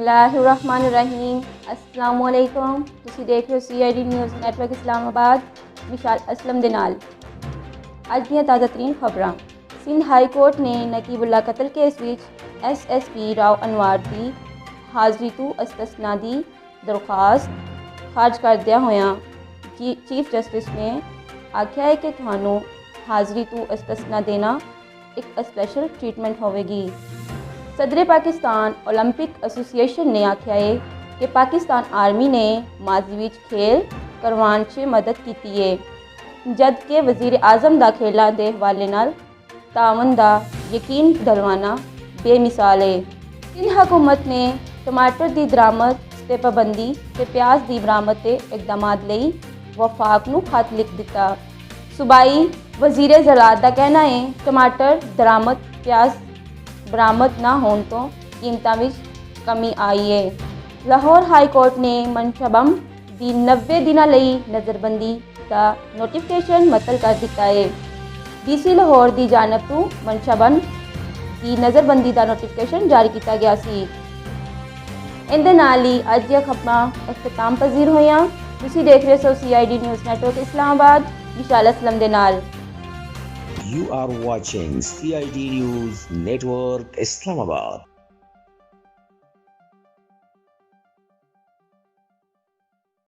बिस्मिल्लाहिर्रहमानिर्रहीम। अस्सलामुअलैकुम। तुसी देख रहे हो CID न्यूज़ नैटवर्क इस्लामाबाद। विशाल असलम दे नाल अज दियां ताज़ा तरीन खबरां। सिंध हाई कोर्ट ने नकीबुल्ला कतल केस विच SSP राव अनवार दी हाज़री तू अस्तना दी दरख्वास्त खारिज करदिया होया चीफ जस्टिस ने आख्या है कि थानू हाज़री तू अस्तना देना एक स्पेशल ट्रीटमेंट होवेगी। सदर पाकिस्तान ओलंपिक एसोसिएशन ने आख्या है कि पाकिस्तान आर्मी ने माजी विच खेल करवाने च मदद की है, जबकि वज़ीर आज़म दा खेलों के हवाले नाल तावन दा यकीन दिलवाना बेमिसाल है। सिंध हुकूमत ने टमाटर की दरामद ते पाबंदी ते प्याज की बरामद के इकदामात लई वफाक नू खत लिख दिता। सूबाई वज़ीर ज़राअत का कहना है टमाटर दरामद प्याज बरामद ना होने तो कीमतों में कमी आई है। लाहौर हाई कोर्ट ने मनशबम की 90 दिनों लई नज़रबंदी का नोटिफिकेशन मतल कर दिता है। DC लाहौर की जानब तो मनशबम की नज़रबंदी का नोटिफिकेशन जारी किया गया सी। इहदे नाल ही अज दियां खबरां इख्तिताम पजीर होईयां। तुसीं देख रहे हो CID न्यूज़ नैटवर्क इस्लामाबाद विशाल असलम दे नाल। You are watching CID News Network Islamabad.